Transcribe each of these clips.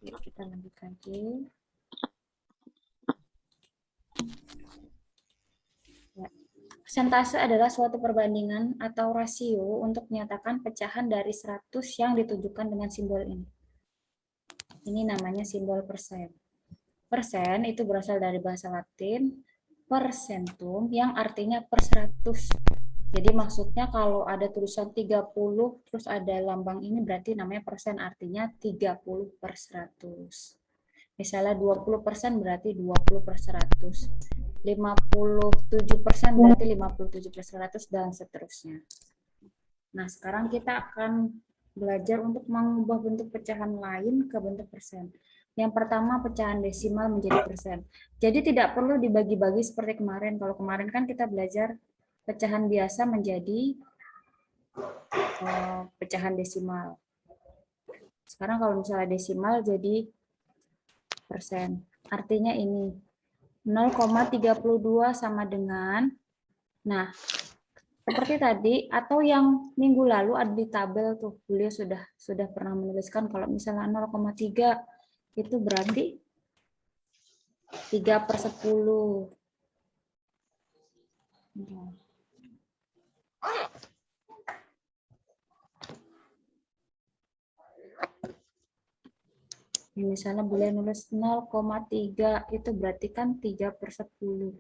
Yuk, kita lanjut lagi. Ya. Persentase adalah suatu perbandingan atau rasio untuk menyatakan pecahan dari 100 yang ditujukan dengan simbol ini. Ini namanya simbol persen. Persen itu berasal dari bahasa Latin percentum yang artinya per 100. Jadi maksudnya kalau ada tulisan 30 terus ada lambang ini berarti namanya persen, artinya 30 per 100. Misalnya 20% berarti 20 per 100. 57% berarti 57 per 100 dan seterusnya. Nah, sekarang kita akan belajar untuk mengubah bentuk pecahan lain ke bentuk persen. Yang pertama, pecahan desimal menjadi persen. Jadi tidak perlu dibagi-bagi seperti kemarin. Kalau kemarin kan kita belajar pecahan biasa menjadi pecahan desimal. Sekarang kalau misalnya desimal jadi persen. Artinya ini 0,32 sama dengan, nah seperti tadi atau yang minggu lalu ada di tabel tuh, beliau sudah pernah menuliskan kalau misalnya 0,3 itu berarti 3/10. Ini misalnya boleh nulis 0,3 itu berarti kan 3/10.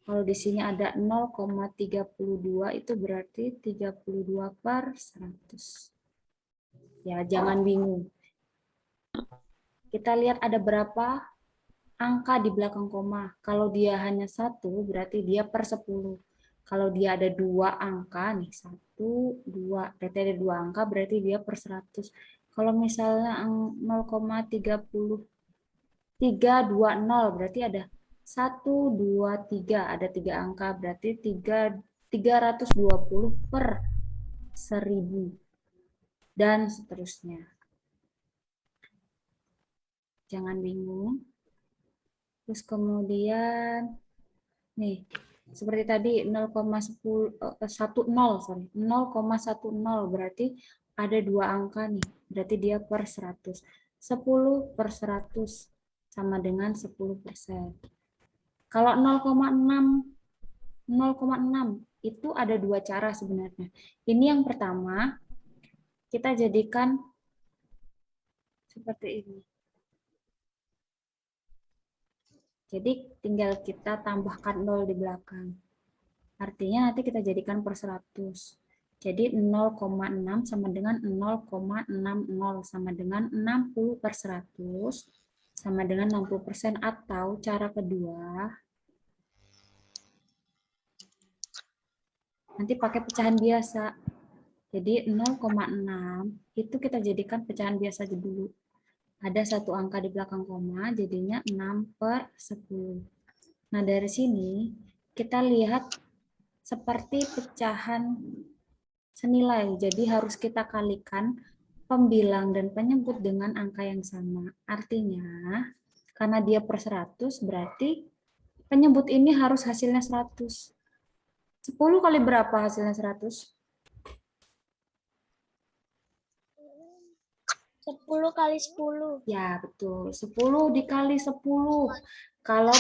Kalau di sini ada 0,32 itu berarti 32/100. Ya, jangan bingung. Kita lihat ada berapa angka di belakang koma. Kalau dia hanya 1, berarti dia per 10. Kalau dia ada 2 angka, nih 1, 2, berarti ada 2 angka, berarti dia per 100. Kalau misalnya 0,320, berarti ada 1, 2, 3, ada 3 angka, berarti 320 per 1000, dan seterusnya. Jangan bingung. Terus kemudian, nih, seperti tadi 0,10 berarti ada 2 angka nih, berarti dia per 100. 10 per 100 sama dengan 10%. Kalau 0,6 itu ada 2 cara sebenarnya. Ini yang pertama, kita jadikan seperti ini. Jadi tinggal kita tambahkan 0 di belakang. Artinya nanti kita jadikan per 100. Jadi 0,6 sama dengan 0,60 sama dengan 60 per 100 sama dengan 60%, atau cara kedua nanti pakai pecahan biasa. Jadi 0,6 itu kita jadikan pecahan biasa aja dulu. Ada 1 angka di belakang koma, jadinya 6/10. Nah, dari sini kita lihat seperti pecahan senilai. Jadi harus kita kalikan pembilang dan penyebut dengan angka yang sama. Artinya, karena dia per 100, berarti penyebut ini harus hasilnya 100. 10 kali berapa hasilnya 100? 10 kali 10. Ya, betul. 10 dikali 10. Kalau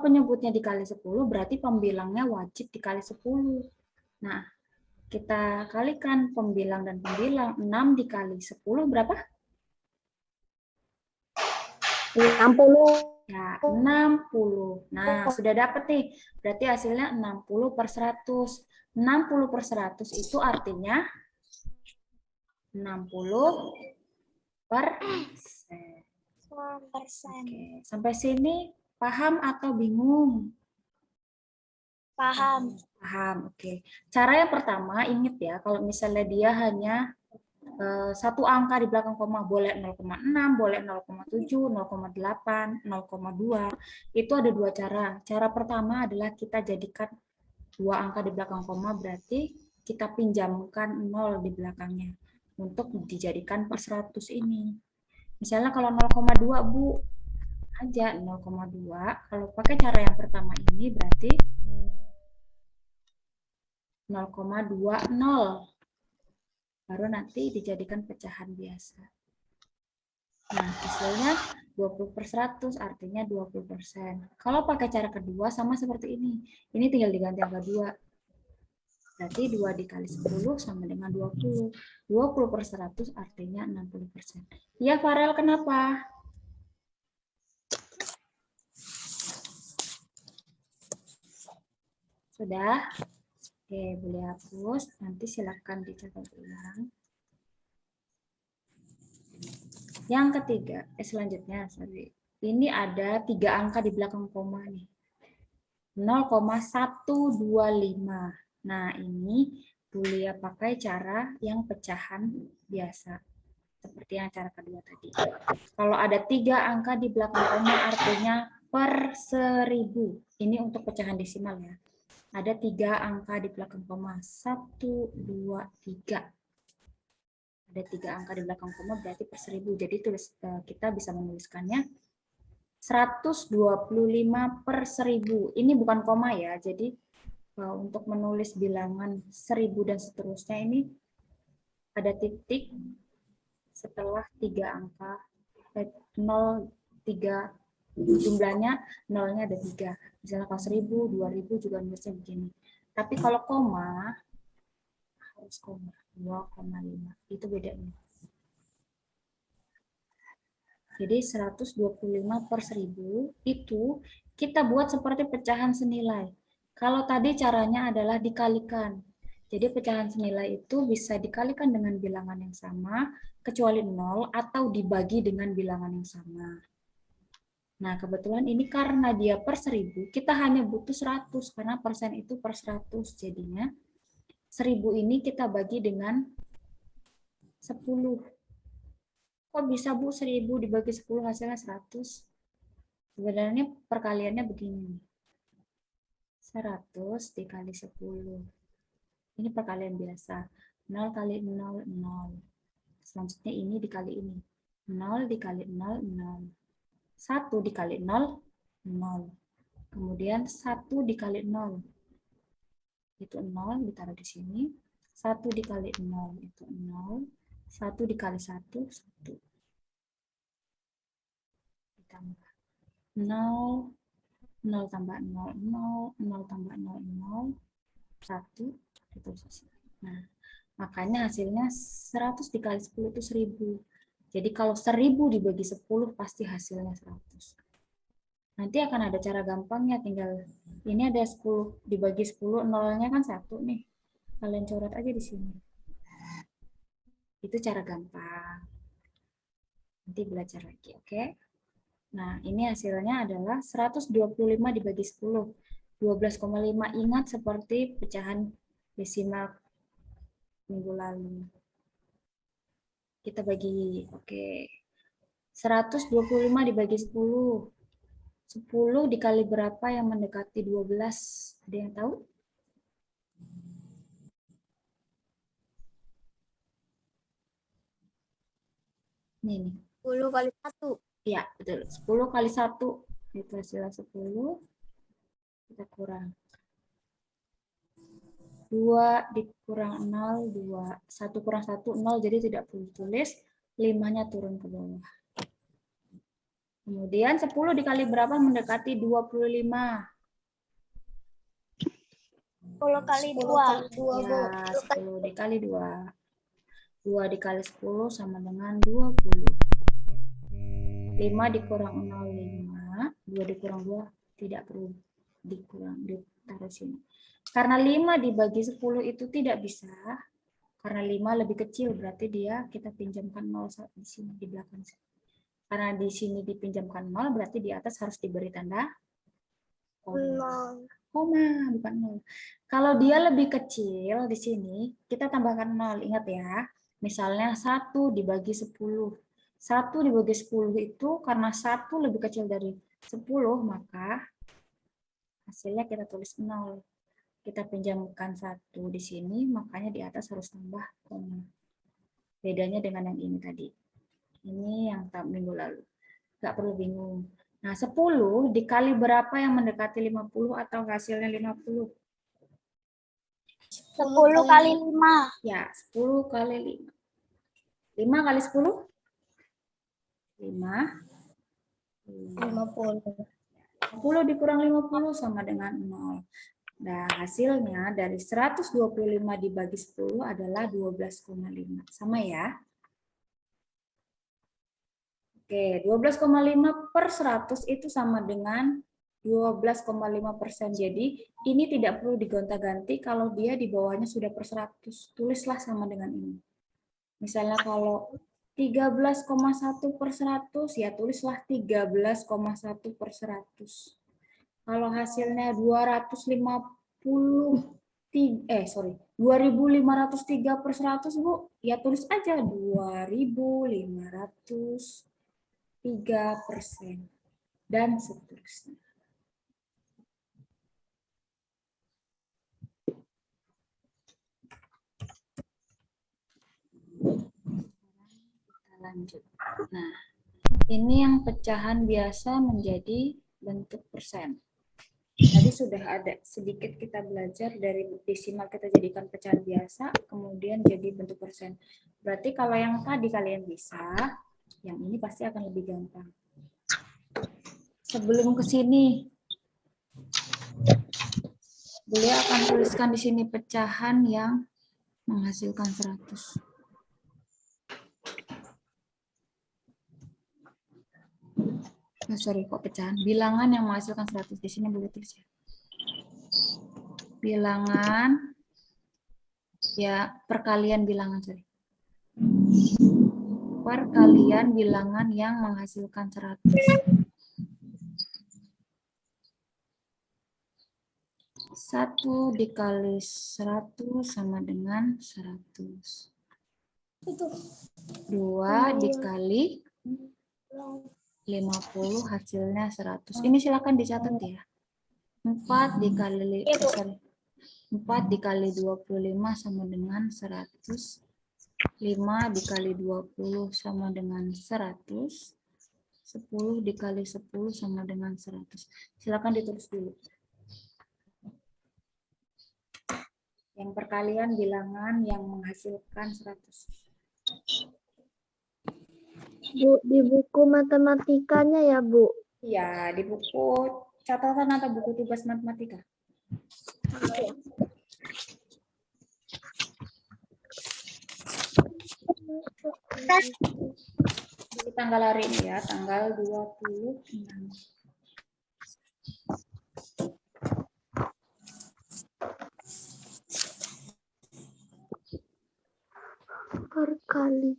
penyebutnya dikali 10, berarti pembilangnya wajib dikali 10. Nah, kita kalikan pembilang dan pembilang. 6 dikali 10 berapa? 60. Ya, 60. Nah, sudah dapat nih. Berarti hasilnya 60 per 100. 60 per 100 itu artinya 60 persen. Oke, sampai sini paham atau bingung? Paham. Paham, oke. Cara yang pertama, ingat ya, kalau misalnya dia hanya 1 angka di belakang koma, boleh 0,6, boleh 0,7, 0,8, 0,2. Itu ada 2 cara. Cara pertama adalah kita jadikan 2 angka di belakang koma, berarti kita pinjamkan 0 di belakangnya untuk dijadikan per 100 ini. Misalnya kalau 0,2, Bu, aja 0,2. Kalau pakai cara yang pertama ini berarti 0,20. Baru nanti dijadikan pecahan biasa. Nah, hasilnya 20/100 artinya 20%. Kalau pakai cara kedua sama seperti ini. Ini tinggal diganti angka 2. Berarti 2 dikali 10 sama dengan 20. 20/100 artinya 60%. Iya, Farel, kenapa? Sudah? Oke, boleh hapus. Nanti silakan dicatat ulang. Yang ketiga, selanjutnya, sorry. Ini ada 3 angka di belakang koma nih. 0,125. Nah, ini Bulia pakai cara yang pecahan biasa. Seperti yang cara kedua tadi. Kalau ada 3 angka di belakang koma artinya per 1000. Ini untuk pecahan desimal ya. Ada 3 angka di belakang koma. 1, 2, 3. Ada 3 angka di belakang koma berarti per 1000. Jadi kita bisa menuliskannya 125/1000. Ini bukan koma ya. Jadi untuk menulis bilangan 1000 dan seterusnya ini ada titik setelah 3 angka 0, 3, jumlahnya nolnya ada 3. Misalnya kalau 1000, 2000 juga nulisnya begini. Tapi kalau koma harus koma 2,5. Itu bedanya. Jadi 125/1000 itu kita buat seperti pecahan senilai. Kalau tadi caranya adalah dikalikan. Jadi pecahan senilai itu bisa dikalikan dengan bilangan yang sama, kecuali 0, atau dibagi dengan bilangan yang sama. Nah, kebetulan ini karena dia per 1000, kita hanya butuh 100, karena persen itu per 100. Jadinya 1000 ini kita bagi dengan 10. Kok bisa, Bu, 1000 dibagi 10 hasilnya 100? Sebenarnya perkaliannya begini. 100 dikali 10. Ini perkalian biasa. 0 kali 0, 0. Selanjutnya ini dikali ini. 0 dikali 0, 0. 1 dikali 0, 0. Kemudian 1 dikali 0. Itu 0, ditaruh di sini. 1 dikali 0, itu 0. 1 dikali 1, 1. Ditambah 0, 0 tambah 0, 0, 0 tambah 0, 0, 1, ditulis di sini. Nah, makanya hasilnya 100 dikali 10 itu 1000. Jadi kalau 1000 dibagi 10 pasti hasilnya 100. Nanti akan ada cara gampangnya, tinggal ini ada 10 dibagi 10, nolnya kan 1 nih. Kalian coret aja di sini. Itu cara gampang. Nanti belajar lagi, oke? Nah, ini hasilnya adalah 125 dibagi 10. 12,5. Ingat seperti pecahan desimal minggu lalu. Kita bagi, oke. 125 dibagi 10. 10 dikali berapa yang mendekati 12? Ada yang tahu? Ini nih. 10 kali 1. Ya, betul. 10 kali 1. Itu hasilnya 10. Kita kurang. 2 dikurang 0, 2. 1 kurang 1, 0. Jadi tidak perlu tulis. 5-nya turun ke bawah. Kemudian 10 dikali berapa mendekati 25? 10 kali 2. Ya, 10 dikali 2. 2 dikali 10 sama dengan 20. 5 dikurang 0, 5. 2 dikurang 2, tidak perlu dikurang, ditaruh sini. Karena 5 dibagi 10 itu tidak bisa, karena 5 lebih kecil, berarti dia kita pinjamkan 0 di sini, di belakang sini. Karena di sini dipinjamkan 0, berarti di atas harus diberi tanda koma. Koma, bukan 0. Kalau dia lebih kecil di sini, kita tambahkan 0. Ingat ya, misalnya 1 dibagi 10. 1 dibagi 10 itu karena 1 lebih kecil dari 10, maka hasilnya kita tulis 0. Kita pinjamkan 1 di sini, makanya di atas harus tambah koma. Bedanya dengan yang ini tadi. Ini yang minggu lalu. Nggak perlu bingung. Nah, 10 dikali berapa yang mendekati 50 atau hasilnya 50? 10 kali 5. Ya, 10 kali 5. 5 kali 10? 50. 50 dikurang 50 sama dengan 0. Nah, hasilnya dari 125 dibagi 10 adalah 12,5. Sama ya? Oke, 12,5 per 100 itu sama dengan 12,5%. Jadi, ini tidak perlu digonta-ganti kalau dia di bawahnya sudah per 100. Tulislah sama dengan ini. Misalnya kalau 13,1 per 100, ya tulislah 13,1 per 100. Kalau hasilnya 2.503 per 100, Bu, ya tulis aja 2.503%. Dan seterusnya. Kita lanjut. Nah, ini yang pecahan biasa menjadi bentuk persen. Tadi sudah ada sedikit kita belajar dari desimal kita jadikan pecahan biasa, kemudian jadi bentuk persen. Berarti kalau yang tadi kalian bisa, yang ini pasti akan lebih gampang. Sebelum ke sini, beliau akan tuliskan di sini pecahan yang menghasilkan 100. Oh, sorry, kok pecahan? Bilangan yang menghasilkan 100. Di sini boleh tulis ya. Bilangan, ya perkalian bilangan, sorry. Perkalian bilangan yang menghasilkan 100. 1 dikali 100 sama dengan 100. 2 dikali 50 hasilnya 100. Ini silakan dicatat ya. 4 dikali 4 dikali 25 sama dengan 100. 5 dikali 20 sama dengan 100. 10 dikali 10 sama dengan 100. Silakan ditulis dulu. Yang perkalian bilangan yang menghasilkan 100. Bu, di buku matematikanya ya, Bu. Ya, di buku catatan atau buku tugas matematika. Di tanggal hari ini ya, tanggal 26. Perkali.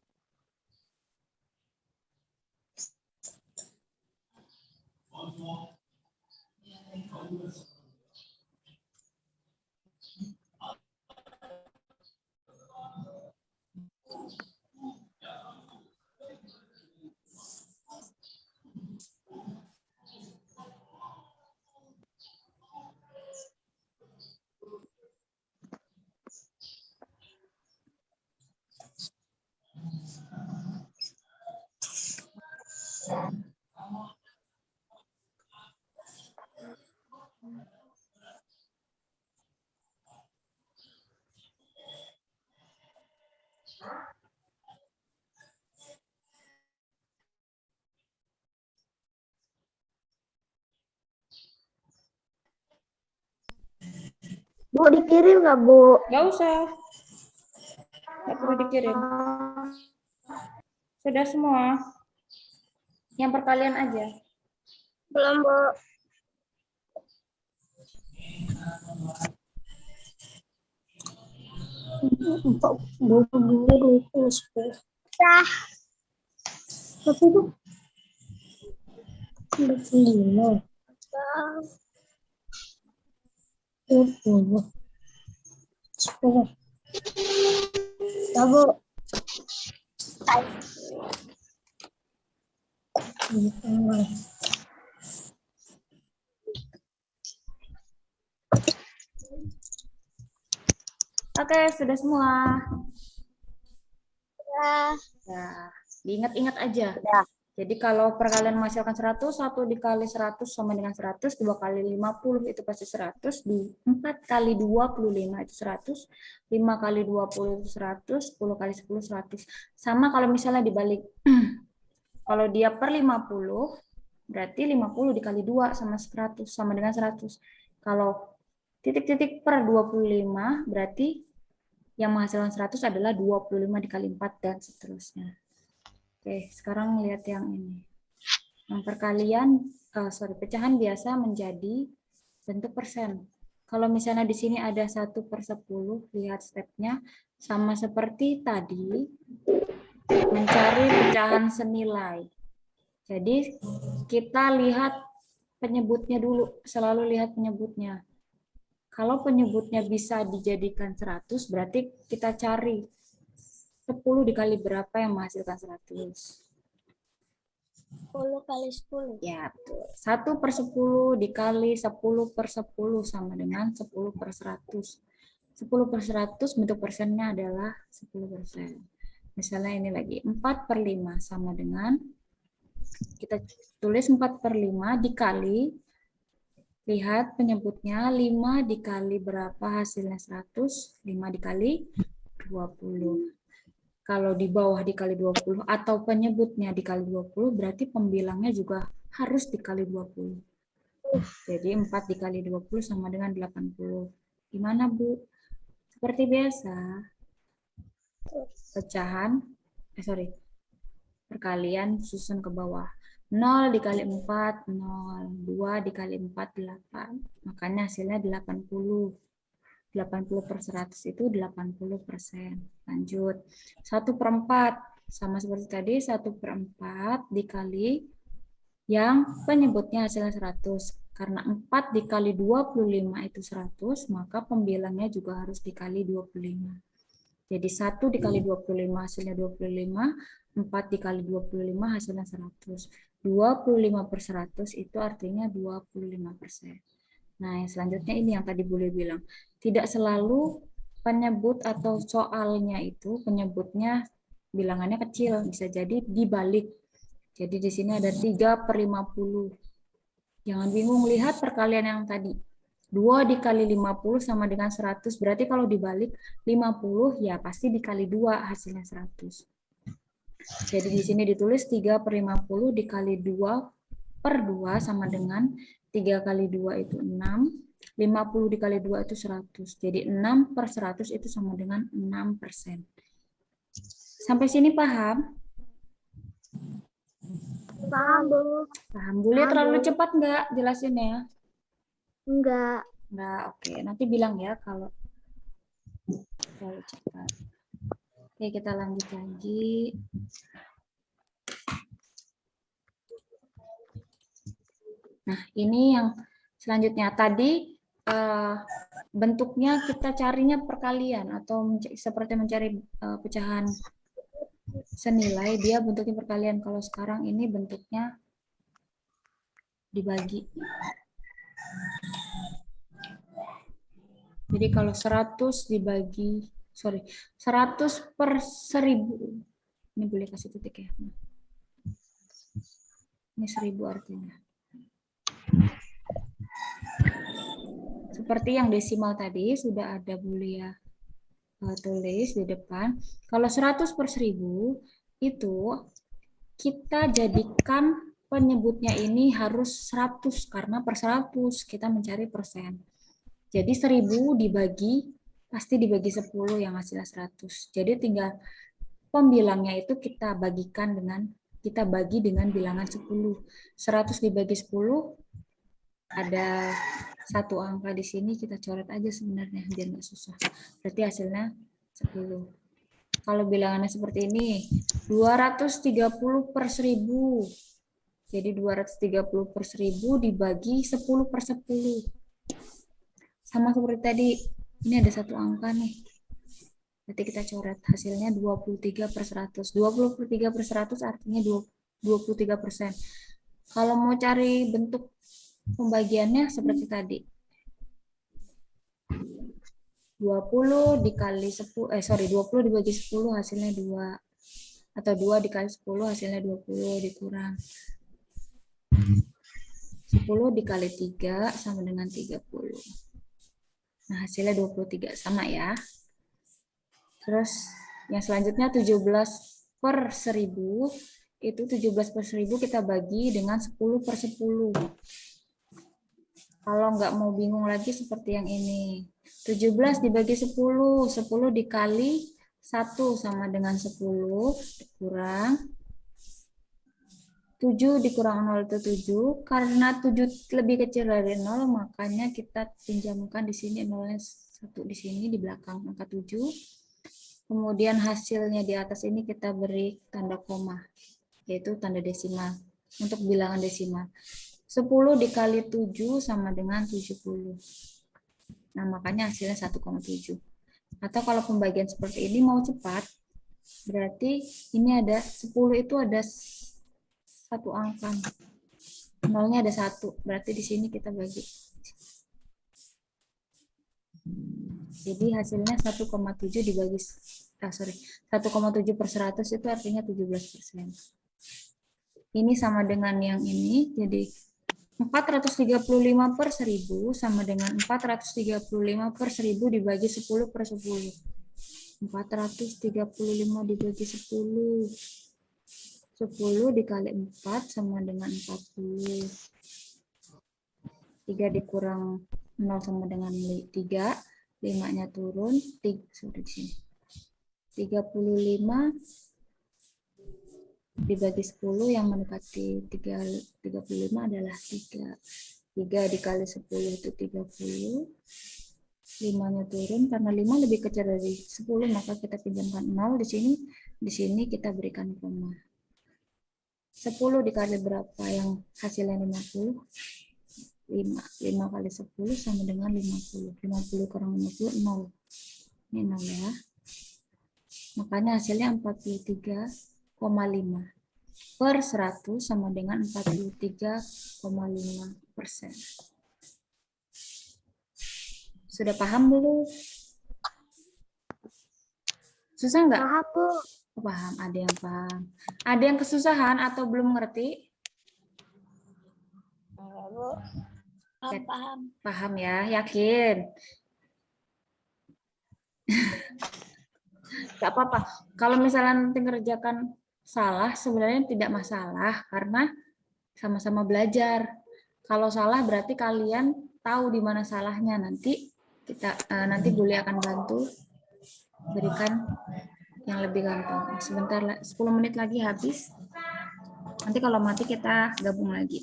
Bu, dikirim nggak, Bu? Nggak usah. Nggak perlu dikirim. Sudah semua. Yang perkalian aja. Belum, Bu. Dah. Tapi Bu. Udah. Ya, Bu. Oke, sudah semua. Ya. Ya, diingat-ingat aja. Sudah. Jadi kalau perkalian menghasilkan 100, 1 dikali 100 sama dengan 100, 2 kali 50 itu pasti 100, 4 kali 25 itu 100, 5 kali 20 itu 100, 10 kali 10 100. Sama kalau misalnya dibalik. Kalau dia per 50, berarti 50 dikali 2 sama 100, sama dengan 100. Kalau titik-titik per 25, berarti yang menghasilkan 100 adalah 25 dikali 4, dan seterusnya. Oke, sekarang lihat yang ini. Yang perkalian, pecahan biasa menjadi bentuk persen. Kalau misalnya di sini ada 1/10, lihat stepnya, sama seperti tadi, mencari pecahan senilai. Jadi kita lihat penyebutnya dulu, selalu lihat penyebutnya. Kalau penyebutnya bisa dijadikan 100, berarti kita cari 10 dikali berapa yang menghasilkan 100. 10 kali 10. Ya, betul. 1/10 dikali 10/10 sama dengan 10/100. 10/100 bentuk persennya adalah 10%. Misalnya ini lagi, 4/5 sama dengan, kita tulis 4/5 dikali, lihat penyebutnya, 5 dikali berapa hasilnya 100, 5 dikali 20. Kalau di bawah dikali 20 atau penyebutnya dikali 20, berarti pembilangnya juga harus dikali 20. Jadi 4 dikali 20 sama dengan 80. Gimana, Bu? Seperti biasa, pecahan, perkalian susun ke bawah. 0 dikali 4, 0. 2 dikali 4, 8. Makanya hasilnya 80. 80/100 itu 80%. Lanjut. 1/4. Sama seperti tadi, 1/4 dikali yang penyebutnya hasilnya 100. Karena 4 dikali 25 itu 100, maka pembilangnya juga harus dikali 25. Jadi 1 dikali 25 hasilnya 25, 4 dikali 25 hasilnya 100. 25/100 itu artinya 25%. Nah, yang selanjutnya ini yang tadi Bule bilang. Tidak selalu penyebut atau soalnya itu penyebutnya bilangannya kecil, bisa jadi dibalik. Jadi di sini ada 3/50. Jangan bingung, lihat perkalian yang tadi. 2 dikali 50 sama dengan 100, berarti kalau dibalik 50 ya pasti dikali 2 hasilnya 100. Jadi di sini ditulis 3/50 dikali 2/2 sama dengan 3 kali 2 itu 6, 50 dikali 2 itu 100. Jadi 6/100 itu sama dengan 6%. Sampai sini paham? Paham, Bu. Paham. Boleh terlalu cepat nggak jelasinnya? Enggak. Nggak, oke. Nanti bilang ya kalau terlalu cepat. Oke, kita lanjut lagi. Nah, ini yang selanjutnya. Tadi bentuknya kita carinya perkalian atau seperti mencari pecahan senilai, dia bentuknya perkalian. Kalau sekarang ini bentuknya dibagi. Jadi kalau 100 dibagi, 100/1000. Ini boleh kasih titik ya. Ini 1000 artinya. Seperti yang desimal tadi, sudah ada Bulia tulis di depan. Kalau 100/1000 itu kita jadikan penyebutnya ini harus 100 karena per 100 kita mencari persen. Jadi 1000 dibagi pasti dibagi 10 yang hasilnya 100. Jadi tinggal pembilangnya itu kita bagi dengan bilangan 10. 100 dibagi 10 ada satu angka di sini, kita coret aja sebenarnya biar nggak susah. Berarti hasilnya 10. Kalau bilangannya seperti ini, 230/1000. Jadi 230/1000 dibagi 10/10. Sama seperti tadi, ini ada satu angka nih. Berarti kita coret, hasilnya 23/100. 23/100 artinya 23%. Kalau mau cari bentuk pembagiannya seperti tadi. 20 dikali 10, 20 dibagi 10 hasilnya 2. Atau 2 dikali 10 hasilnya 20 dikurang. 10 dikali 3 sama dengan 30. Nah, hasilnya 23. Sama ya. Terus yang selanjutnya 17/1000 itu 17 per 1000 kita bagi dengan 10 per 10. Kalau nggak mau bingung lagi seperti yang ini. 17 dibagi 10, 10 dikali 1 sama dengan 10, kurang 7 dikurang 0 itu 7. Karena 7 lebih kecil dari 0, makanya kita pinjamkan di sini 0-nya 1 di sini di belakang angka 7. Kemudian hasilnya di atas ini kita beri tanda koma, yaitu tanda desimal untuk bilangan desimal. 10 dikali 7 sama dengan 70. Nah, makanya hasilnya 1,7. Atau kalau pembagian seperti ini mau cepat, berarti ini ada 10 itu ada satu angka. Nolnya ada 1, berarti di sini kita bagi. Jadi hasilnya 1,7 dibagi 1,7 per 100 itu artinya 17%. Ini sama dengan yang ini, jadi 435 per 1000 sama dengan 435 per 1000 dibagi 10 per 10. 435 dibagi 10. 10 dikali 4 sama dengan 40. 3 dikurang 0 sama dengan 3. 5-nya turun. 35 dibagi 10 yang mendekati 35 adalah 3. 3 dikali 10 itu 30. 5-nya turun karena 5 lebih kecil dari 10, maka kita pinjamkan 0 di sini. Di sini kita berikan koma. 10 dikali berapa yang hasilnya 50? 5. 5 kali 10 sama dengan 50. 50 kurang 50, 0. Ini 0 ya. Makanya hasilnya 43,5 per 100 sama dengan 43,5%. Sudah paham belum? Susah nggak? Paham, Bu. Paham, ada yang paham. Ada yang kesusahan atau belum ngerti? Bu. Paham. Paham ya, yakin? Gak apa-apa. Kalau misalnya nanti ngerjakan salah, sebenarnya tidak masalah karena sama-sama belajar. Kalau salah berarti kalian tahu di mana salahnya. Nanti nanti Buli akan bantu berikan yang lebih gampang. Sebentar, 10 menit lagi habis. Nanti kalau mati kita gabung lagi.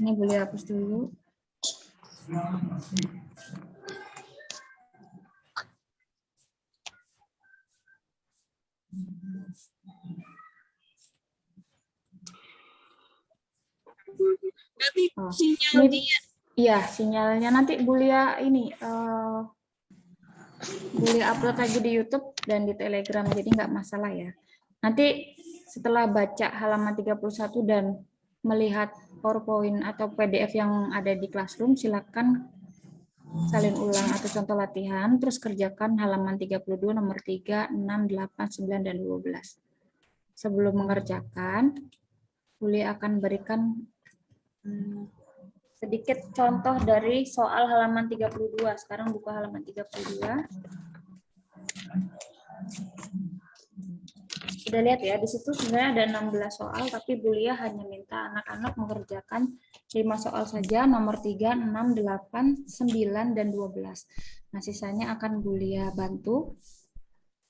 Ini Buli hapus dulu. Sinyal dia. Iya, sinyalnya nanti Bulia ini Bulia upload lagi di YouTube dan di Telegram, jadi nggak masalah ya. Nanti setelah baca halaman 31 dan melihat PowerPoint atau PDF yang ada di Classroom, silakan salin ulang atau contoh latihan, terus kerjakan halaman 32 nomor 3, 6, 8, 9, dan 12. Sebelum mengerjakan, Bulia akan berikan sedikit contoh dari soal halaman 32. Sekarang buka halaman 32. Sudah lihat ya, di situ sebenarnya ada 16 soal, tapi Bulia hanya minta anak-anak mengerjakan 5 soal saja, nomor 3, 6, 8, 9, dan 12. Nah, sisanya akan Bulia bantu.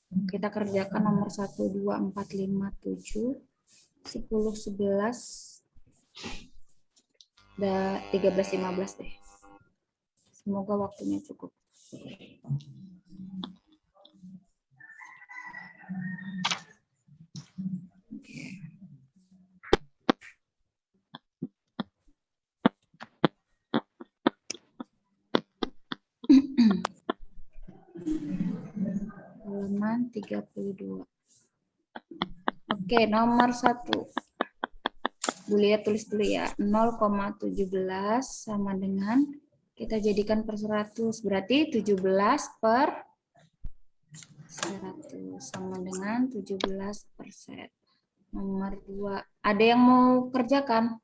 Kita kerjakan nomor 1, 2, 4, 5, 7, 10, 11, dan 13, 15 deh. Semoga waktunya cukup. Halaman 32. Oke, nomor 1. Bulia tulis dulu ya. 0,17 sama dengan, kita jadikan per 100. Berarti 17 per 100 sama dengan 17%. Nomor 2. Ada yang mau kerjakan?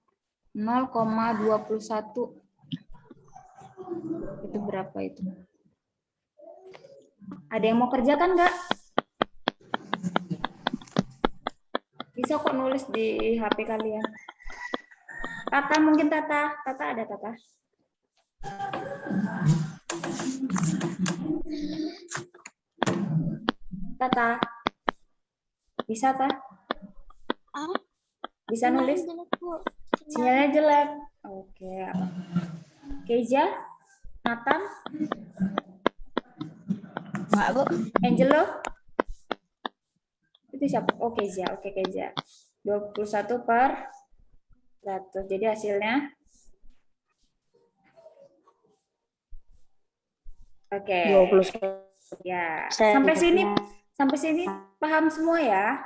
0,21. Itu berapa itu? Ada yang mau kerjakan nggak? Bisa kok nulis di HP kalian. Tata mungkin Tata ada Tata. Tata. Bisa Ta? Bisa nulis? Sinyalnya jelek. Oke. Keja? Nathan? Enggak, Bu. Angelo? Itu siapa? Oh, Keja. Oke, Keja. 21 per 100. Jadi hasilnya? Oke. 21. Ya. Sampai sini paham semua ya?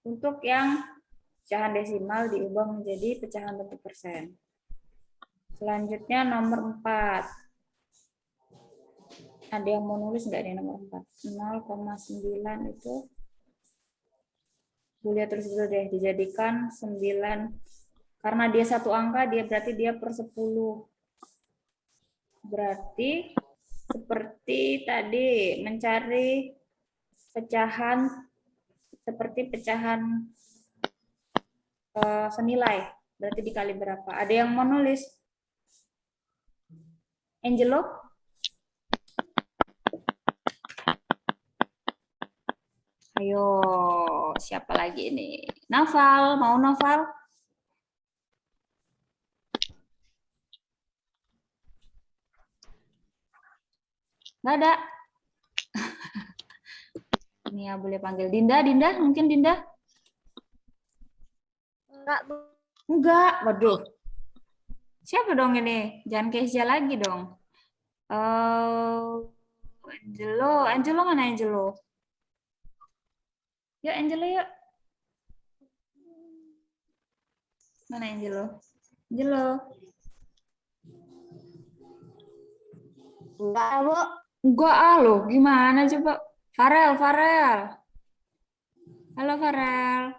Untuk yang pecahan desimal diubah menjadi pecahan bentuk persen. Selanjutnya nomor 4. Ada yang mau nulis nggak nih nomor 4? 0,9 itu boleh terus dulu deh, dijadikan 9. Karena dia satu angka, berarti dia per 10. Berarti seperti tadi mencari pecahan seperti pecahan senilai. Berarti dikali berapa? Ada yang mau nulis? Angelo? Ayo, siapa lagi ini? Naval, mau Naval? Nggak ada. Ini ya boleh panggil Dinda, mungkin Dinda? Enggak, Bu. Enggak, waduh. Siapa dong ini? Jangan Keisha lagi dong. Angelo mana Angelo? Yuk Angelo yuk. Mana Angelo? Angelo. Enggak, Bu. Enggak lo, gimana coba? Farel. Halo Farel.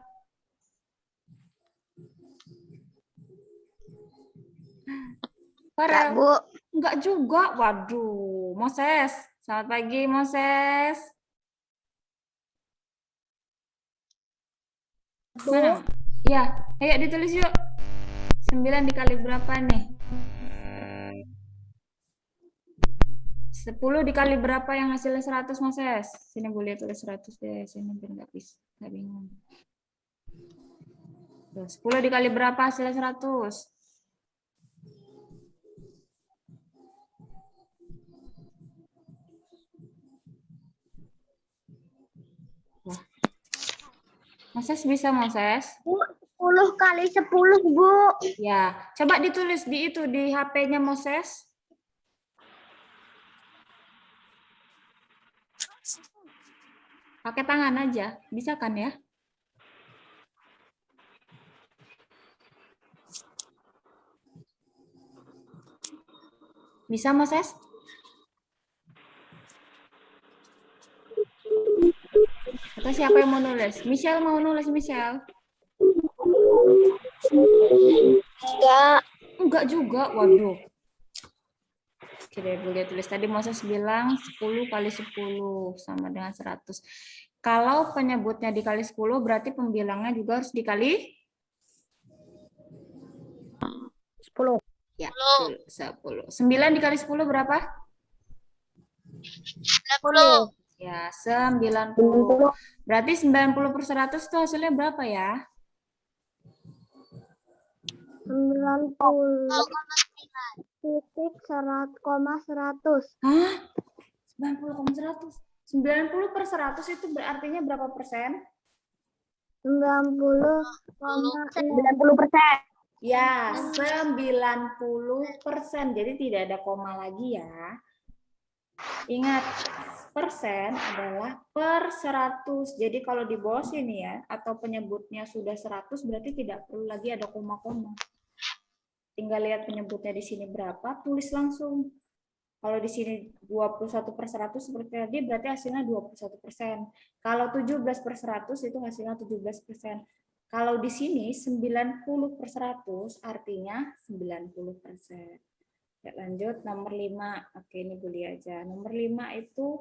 Enggak, Farel. Bu. Enggak juga. Waduh, Moses. Selamat pagi Moses. Mana? Ya, ayo ditulis yuk. 9 dikali berapa nih? 10 dikali berapa yang hasilnya 100 Moses? Sini boleh tulis 100 deh, sini biar nggak bisa, nggak bingung. 10 dikali berapa hasilnya 100? Wah. Moses bisa Moses? Bu, 10 kali 10, Bu. Ya, coba ditulis di itu di HP-nya Moses. Pakai tangan aja, bisa kan ya? Bisa Moses? Atau siapa yang mau nulis? Michelle mau nulis, Michelle? Enggak. Enggak juga, waduh. Oke deh, boleh tulis. Tadi Moses bilang 10 kali 10 sama dengan 100. Kalau penyebutnya dikali 10, berarti pembilangnya juga harus dikali 10. ya, betul, 10. 9 dikali 10 berapa? 10. Ya, 90. Berarti 90 per 100 itu hasilnya berapa ya? 90 titik 100,100. Hah? 90,100. 90 per 100 itu berartinya berapa persen? 90,6. Ya, 90%. Jadi tidak ada koma lagi ya. Ingat, persen adalah per 100. Jadi kalau di bawah sini ya, atau penyebutnya sudah 100, berarti tidak perlu lagi ada koma-koma. Tinggal lihat penyebutnya di sini berapa, tulis langsung. Kalau di sini 21 per 100 seperti tadi, berarti hasilnya 21%. Kalau 17 per 100 itu hasilnya 17%. Kalau di sini 90 per 100 artinya 90%. Ya, lanjut nomor 5. Oke, ini boleh aja. Nomor 5 itu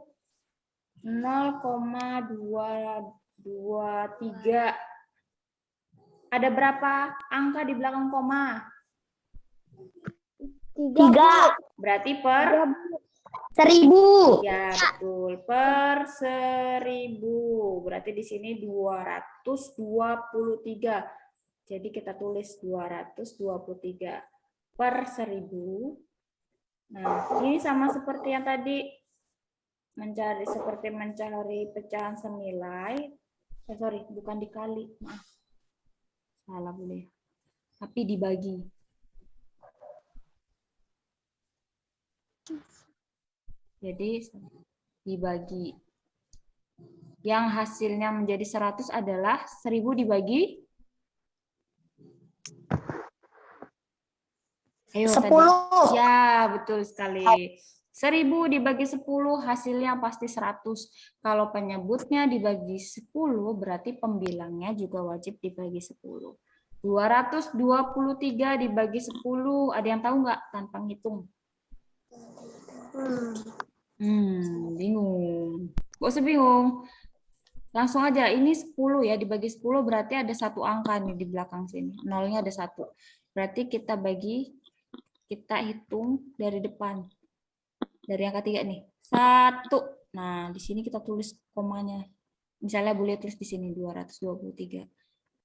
0,2 23. Ada berapa angka di belakang koma? 3. Berarti per? 1000. Ya, betul. Per 1000. Berarti di sini 223. Jadi kita tulis 223 per 1000. Nah, ini sama seperti yang tadi. Seperti mencari pecahan senilai. Sorry, bukan dikali. Maaf. Salah boleh. Tapi dibagi. Jadi dibagi. Yang hasilnya menjadi 100 adalah 1000 dibagi 10. Tadi. Ya, betul sekali. 1000 dibagi 10 hasilnya pasti 100. Kalau penyebutnya dibagi 10 berarti pembilangnya juga wajib dibagi 10. 223 dibagi 10. Ada yang tahu nggak tanpa ngitung? Bingung. Gak usah bingung. Langsung aja, ini 10 ya, dibagi 10 berarti ada satu angka nih di belakang sini. Nolnya ada 1. Berarti kita hitung dari depan. Dari angka 3 nih. 1. Nah, di sini kita tulis komanya. Misalnya boleh tulis di sini 223.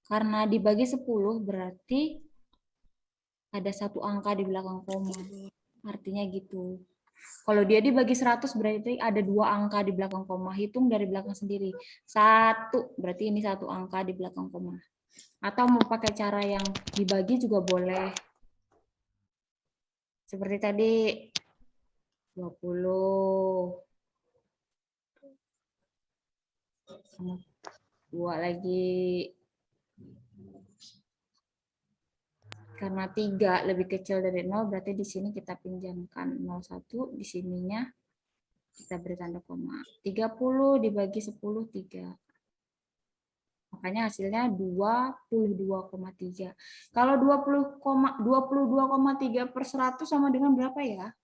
Karena dibagi 10 berarti ada satu angka di belakang koma. Artinya gitu. Kalau dia dibagi 100 berarti ada 2 angka di belakang koma. Hitung dari belakang sendiri. 1 berarti ini 1 angka di belakang koma. Atau mau pakai cara yang dibagi juga boleh. Seperti tadi 20. 2 lagi. Karena 3 lebih kecil dari 0, berarti di sini kita pinjamkan 01, di sininya kita beri tanda koma. 30 dibagi 10, 3. Makanya hasilnya 22,3. Kalau 22,3 per 100 sama dengan berapa ya?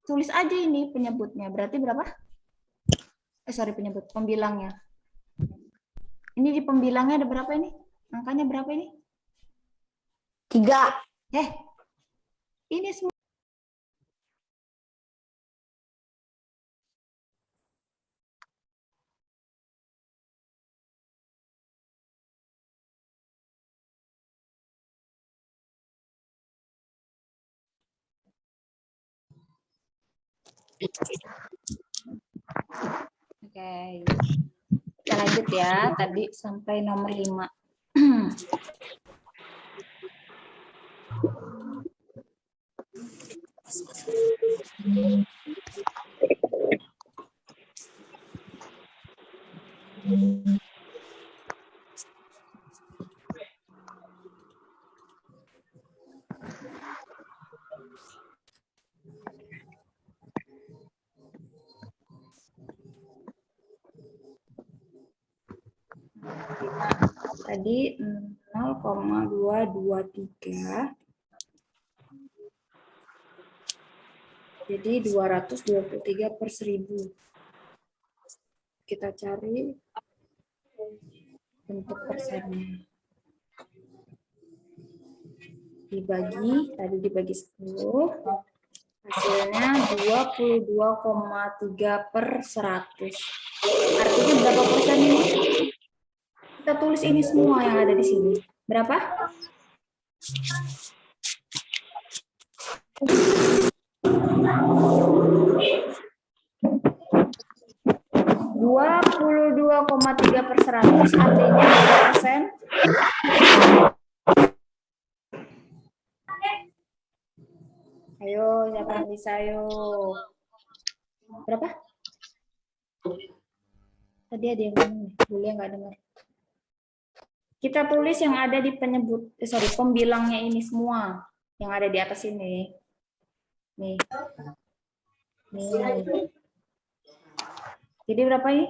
Tulis aja ini penyebutnya. Berarti berapa? Penyebut, pembilangnya. Ini di pembilangnya ada berapa ini? Angkanya berapa ini? 3. Ini semua. Oke. Kita lanjut ya. Tadi sampai nomor 5. Tadi 0,223. Jadi 223 per 1000. Kita cari bentuk persennya. Dibagi 10. Hasilnya 22,3 per 100. Artinya berapa persen ini? Kita tulis ini semua yang ada di sini. Berapa? Dua 22,3 per 100 artinya berapa persen? Ayo, siapa yang bisa, ayo. Berapa? Tadi ada yang ngomong, boleh nggak dengar? Kita tulis yang ada di pembilangnya ini semua. Yang ada di atas ini. Nih. Jadi berapa ini?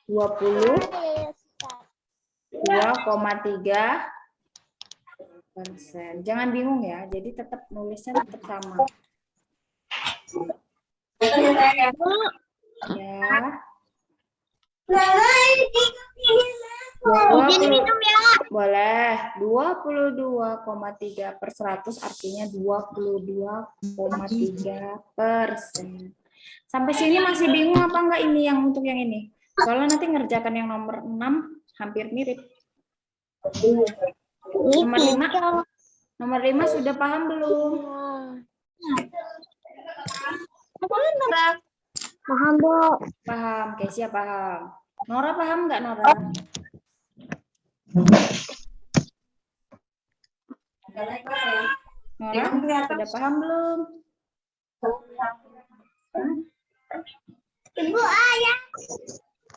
22,3%. Jangan bingung ya, jadi tetap nulisnya tetap sama. Ya. Izin minum ya. Boleh. 22,3/100 artinya 22,3%. Sampai sini masih bingung apa enggak ini yang untuk yang ini? Soalnya nanti ngerjakan yang nomor 6 hampir mirip. Nomor 5. Nomor 5 sudah paham belum? Paham, Bu. Paham. Kesia paham. Nora paham nggak, Nora? Nora, sudah paham belum? Ibu ayah.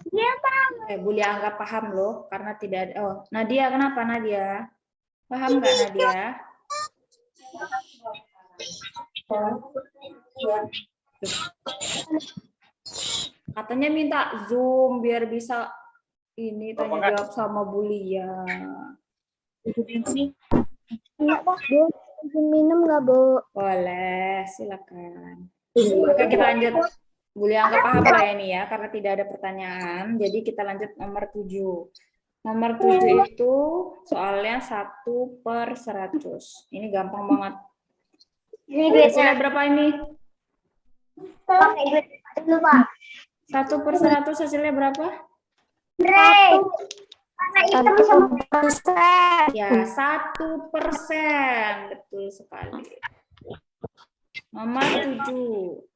Dia paham. Boleh anggap paham loh, karena tidak ada. Oh, Nadia, kenapa Nadia? Paham nggak Nadia? Katanya minta Zoom biar bisa ini tanya jawab sama Bulia. Bu, izin minum nggak, Bu? Boleh, silakan. Oke, kita lanjut. Bulia anggap paham lah ini ya, karena tidak ada pertanyaan. Jadi kita lanjut nomor 7. Nomor 7 itu soalnya 1/100. Ini gampang banget. Ini duitnya. Hasilnya berapa ini? Pakai duit dulu, Pak. 1/100 hasilnya berapa? Ray. Mana hitam sama Ya, 1%. Betul sekali. Nomor 7.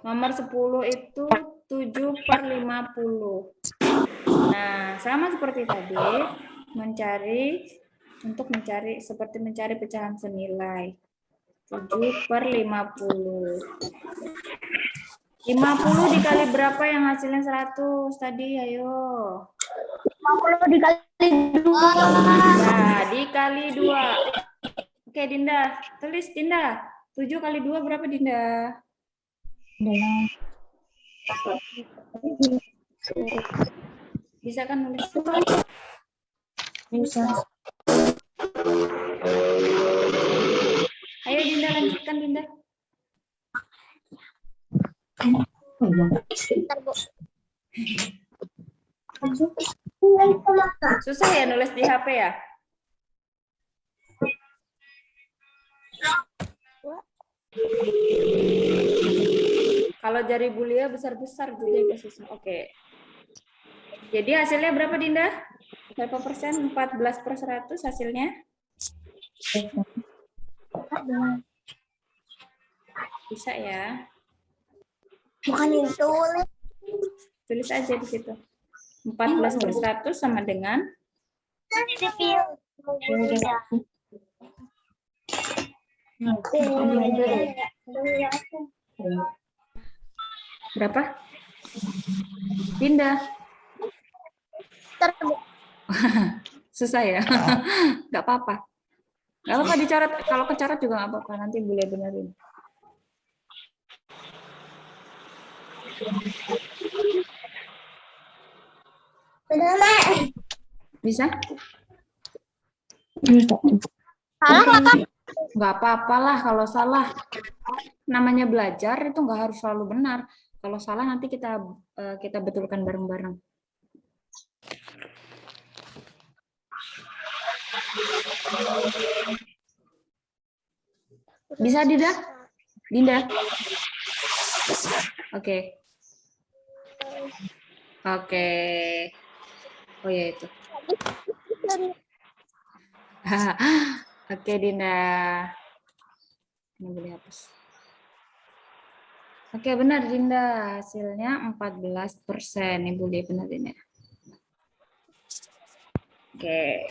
Nomor 10 itu 7/50. Nah, sama seperti tadi, seperti mencari pecahan senilai. 7/50. 50 dikali berapa yang hasilnya 100 tadi? Ayo. 50 dikali 2. Nah, dikali 2. Oke, Dinda. Tulis, Dinda. 7 kali 2 berapa, Dinda? Bisa kan nulis? Bisa. Ayo, Dinda, lanjutkan, Dinda. Bentar, Bu. Susah ya nulis di HP ya? Kalau jari Bulia besar-besar jadi agak susah. Oke. Jadi hasilnya berapa, Dinda? Berapa persen? 14/100 hasilnya? Bisa ya? Bukan itu. Tulis aja di situ. 14/100 sama dengan? Berapa? Dinda. Susah ya? Nggak apa-apa. Nggak apa-apa dicoret. Kalau kecoret juga nggak apa-apa. Nanti boleh benerin. Bisa? Salah apa? Nggak apa-apalah kalau salah. Namanya belajar itu nggak harus selalu benar. Kalau salah nanti kita betulkan bareng-bareng. Bisa, Dinda? Dinda? Oke. Oke. Oh ya itu. Oke, Dinda. Ini boleh hapus. Oke, benar, Dinda. Hasilnya 14%. Ini boleh benerin ya. Oke.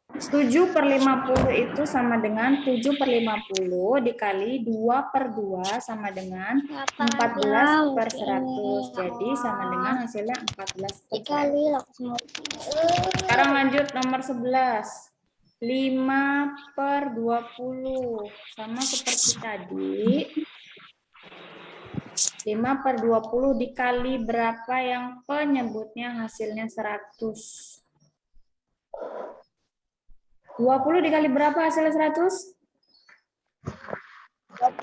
7/50 itu sama dengan 7/50 dikali 2/2 sama dengan 14/100. Jadi sama dengan hasilnya 14%. Sekarang lanjut nomor 11. 5/20 sama seperti tadi. 5/20 dikali berapa yang penyebutnya hasilnya 100? 20 dikali berapa hasilnya 100? Ya,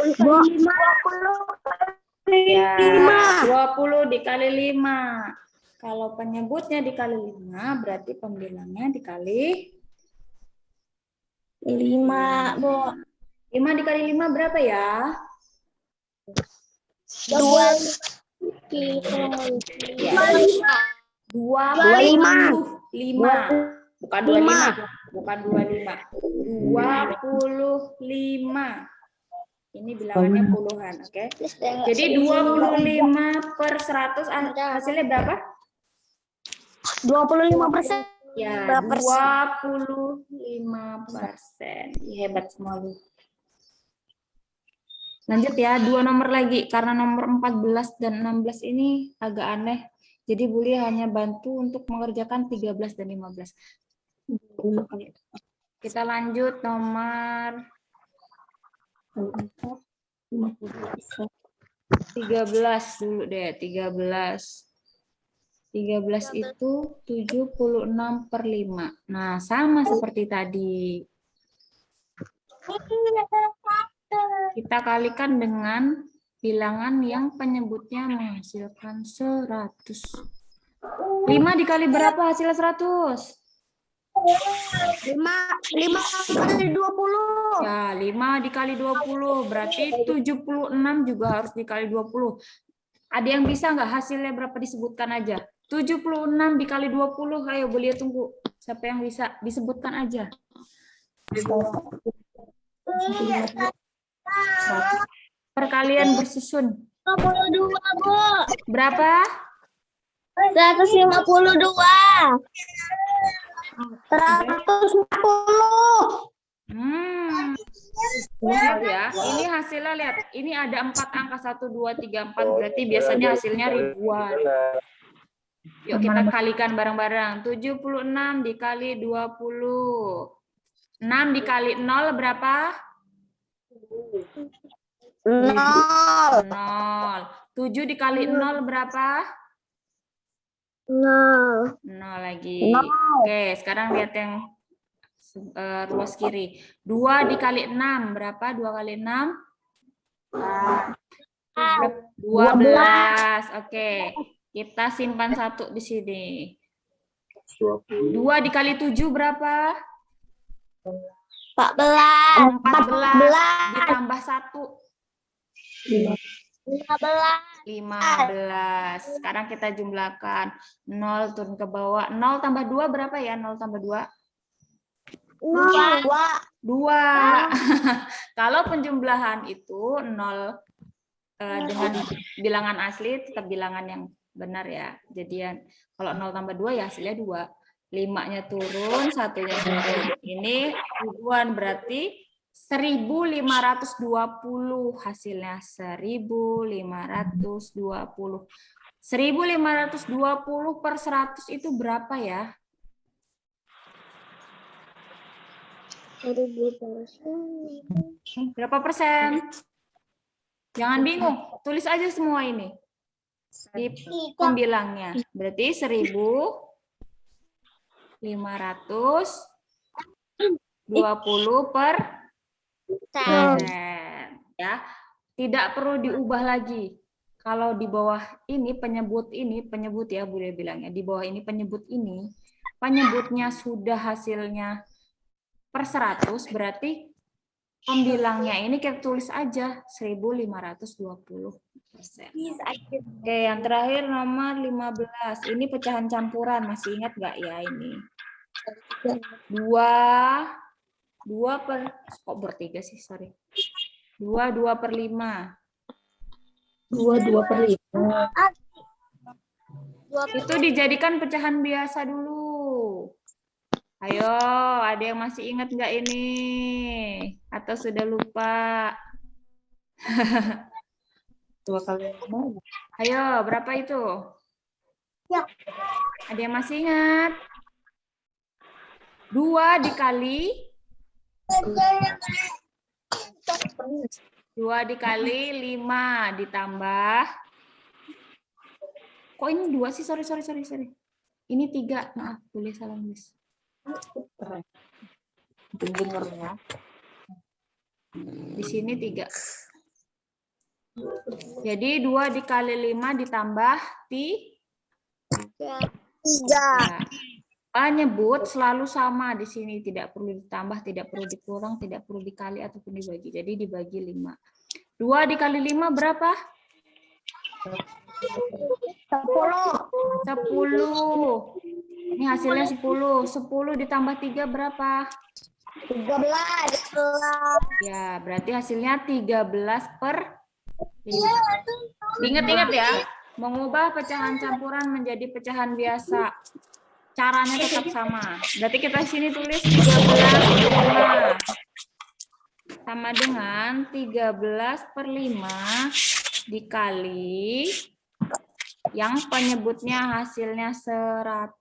20 dikali 5. Kalau penyebutnya dikali 5, berarti pembilangnya dikali 5, Bu. 5 dikali 5 berapa ya? 25. Bukan 25. Bukan 25. 25. Ini bilangannya puluhan, oke? Jadi 25 per 100 hasilnya berapa? 25%. Ya, Berapa persen? 25%. Hebat semua lu. Lanjut ya, 2 nomor lagi. Karena nomor 14 dan 16 ini agak aneh. Jadi Buli hanya bantu untuk mengerjakan 13 dan 15. Kita lanjut nomor 13 dulu deh, 13. 13 itu 76 per 5. Nah, sama seperti tadi. Kita kalikan dengan bilangan yang penyebutnya menghasilkan 100. 5 dikali berapa hasilnya 100? 5 kali 20. Ya, 5 dikali 20. Berarti 76 juga harus dikali 20. Ada yang bisa nggak hasilnya berapa disebutkan aja? 76 dikali 20. Ayo, boleh tunggu. Siapa yang bisa? Disebutkan aja. Perkalian bersusun. 52, Bu. Berapa? 152. 140. Lihat ya, ini hasilnya lihat. Ini ada 4 angka 1, 2, 3, 4. Berarti biasanya hasilnya ribuan. Yuk kita kalikan bareng-bareng. 76 dikali 20. 6 dikali 0 berapa? 0. 0. 7 dikali 0 berapa? 0. 0 lagi. Oke, sekarang lihat yang ruas kiri. 2 dikali 6 berapa? 2 kali 6? 12. Oke. Kita simpan 1 di sini. 2 dikali 7 berapa? 14. 14 ditambah 1. 15. 15. Sekarang kita jumlahkan. 0 turun ke bawah. 0 tambah 2 berapa ya? 0 tambah 2? 2. Kalau penjumlahan itu 0 dengan bilangan asli tetap bilangan yang benar ya. Jadi kalau 0 tambah 2 ya hasilnya 2. 5-nya turun, 1-nya turun. Ini ribuan berarti 1520 hasilnya. 1520. 1520 per 100 itu berapa ya? 1000%. Berapa persen? Jangan bingung, tulis aja semua ini di pembilangnya. Berarti 1520 per persen. Ya, tidak perlu diubah lagi. Kalau di bawah ini penyebut ya Bunda bilangnya. Di bawah ini penyebutnya sudah hasilnya per 100 berarti pembilangnya ini kita tulis aja 1520%. Oke, yang terakhir nomor 15. Ini pecahan campuran, masih ingat nggak ya ini? 2 per, kok bertiga sih, sorry. 2 per 5. 2 per 5. Itu dijadikan pecahan biasa dulu. Ayo, ada yang masih ingat nggak ini? Atau sudah lupa? 2 kali 5. Ayo, berapa itu? Ya. Ada yang masih ingat? 2 dikali 5 ditambah. Kok ini 2 sih? Sorry. Ini 3. Maaf, boleh salah nulis. Di sini 3. Jadi 2 dikali 5 ditambah 3. Ya. Penyebut selalu sama di sini, tidak perlu ditambah, tidak perlu dikurang, tidak perlu dikali ataupun dibagi. Jadi dibagi 5. 2 dikali 5 berapa? 10. 10. Ini hasilnya 10. 10 ditambah 3 berapa? 13. Ya, berarti hasilnya 13 per 5. Ingat-ingat ya, mengubah pecahan campuran menjadi pecahan biasa. Caranya tetap sama. Berarti kita sini tulis 13 per 5. Sama dengan 13 per 5 dikali yang penyebutnya hasilnya 100.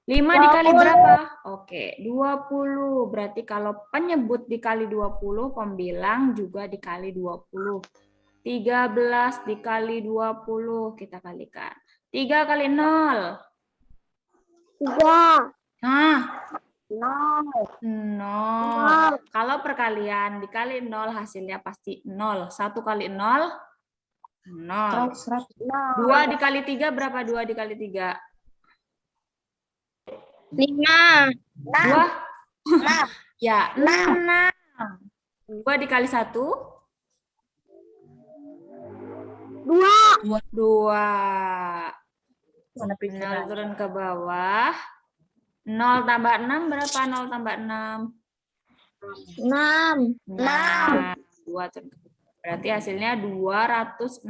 5 dikali berapa? Oke, 20. Berarti kalau penyebut dikali 20, pembilang juga dikali 20. 13 dikali 20, kita kalikan. 3 kali 0. 3. Nah, 0. 0. Kalau perkalian dikali 0, hasilnya pasti 0. 1 kali 0, 0. 2 dikali 3 berapa? 2 dikali 3? 5. 2? Ya, 6. 2 dikali 1? 2. 2. 0 turun ke bawah. 0 tambah 6 berapa? 0 tambah 6? 6. Nah, 2 turun ke bawah. Berarti hasilnya 260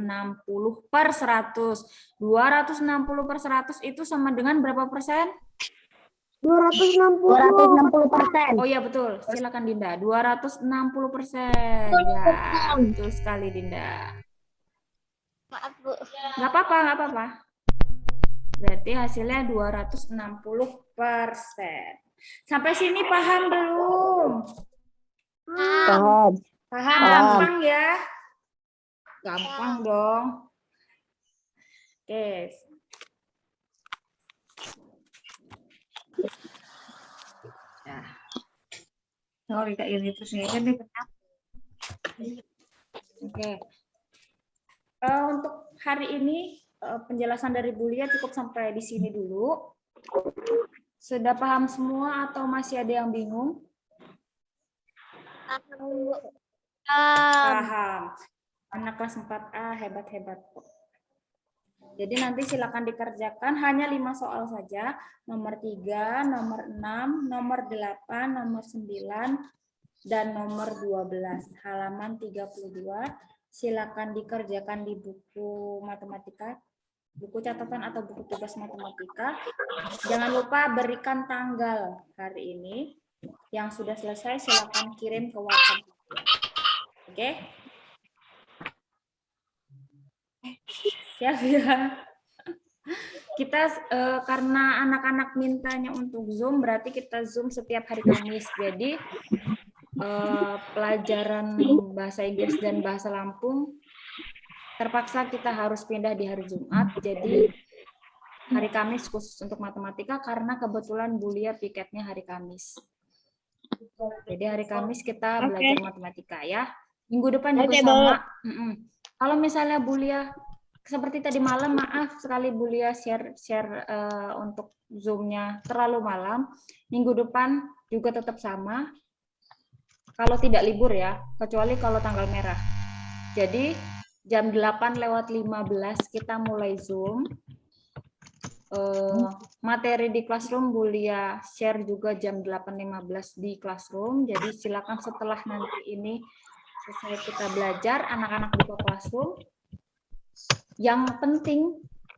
per 100. 260 per 100 itu sama dengan berapa persen? 260. Oh iya betul, silakan Dinda. 260%. Ya, betul sekali Dinda. Maaf, Bu. Nggak apa-apa, nggak apa-apa. Berarti hasilnya 260%. Sampai sini paham belum? Paham. Paham, gampang ya? Gampang dong. Oke. Nah. Sorry Kak ini terus ini. Oke. Untuk hari ini penjelasan dari Bu Lia cukup sampai di sini dulu. Sudah paham semua atau masih ada yang bingung? Paham. Anak kelas 4A hebat-hebat. Jadi nanti silakan dikerjakan hanya 5 soal saja. Nomor 3, nomor 6, nomor 8, nomor 9, dan nomor 12. Halaman 32. Silakan dikerjakan di buku matematika, buku catatan atau buku tugas matematika. Jangan lupa berikan tanggal hari ini. Yang sudah selesai silakan kirim ke WhatsApp. Oke? Siap ya. Kita karena anak-anak mintanya untuk Zoom, berarti kita Zoom setiap hari Kamis. Jadi pelajaran bahasa Inggris dan bahasa Lampung terpaksa kita harus pindah di hari Jumat. Jadi hari Kamis khusus untuk matematika karena kebetulan Bu Lia piketnya hari Kamis. Jadi hari Kamis kita belajar matematika ya. Minggu depan juga sama. Kalau misalnya Bu Lia seperti tadi malam, maaf sekali Bu Lia share untuk Zoom-nya terlalu malam. Minggu depan juga tetap sama. Kalau tidak libur ya, kecuali kalau tanggal merah. Jadi jam 8:15 kita mulai Zoom. Materi di Classroom Bu Lia share juga jam 8:15 di Classroom. Jadi silakan setelah nanti ini selesai kita belajar, anak-anak buka Classroom. Yang penting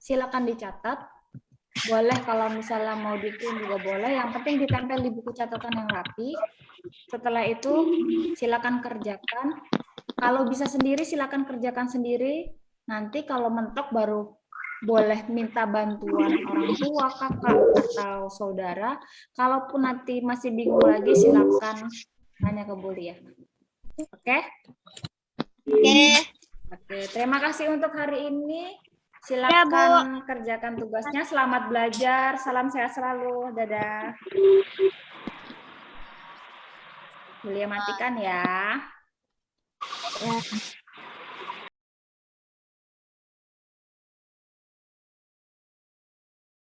silakan dicatat. Boleh kalau misalnya mau dikirim juga boleh. Yang penting ditempel di buku catatan yang rapi. Setelah itu silakan kerjakan. Kalau bisa sendiri silakan kerjakan sendiri. Nanti kalau mentok baru boleh minta bantuan orang tua, kakak, atau saudara. Kalaupun nanti masih bingung lagi silakan tanya ke Bu Lia. Oke? Oke, terima kasih untuk hari ini. Silakan kerjakan tugasnya. Selamat belajar. Salam sehat selalu. Dadah. Bu Lia matikan ya.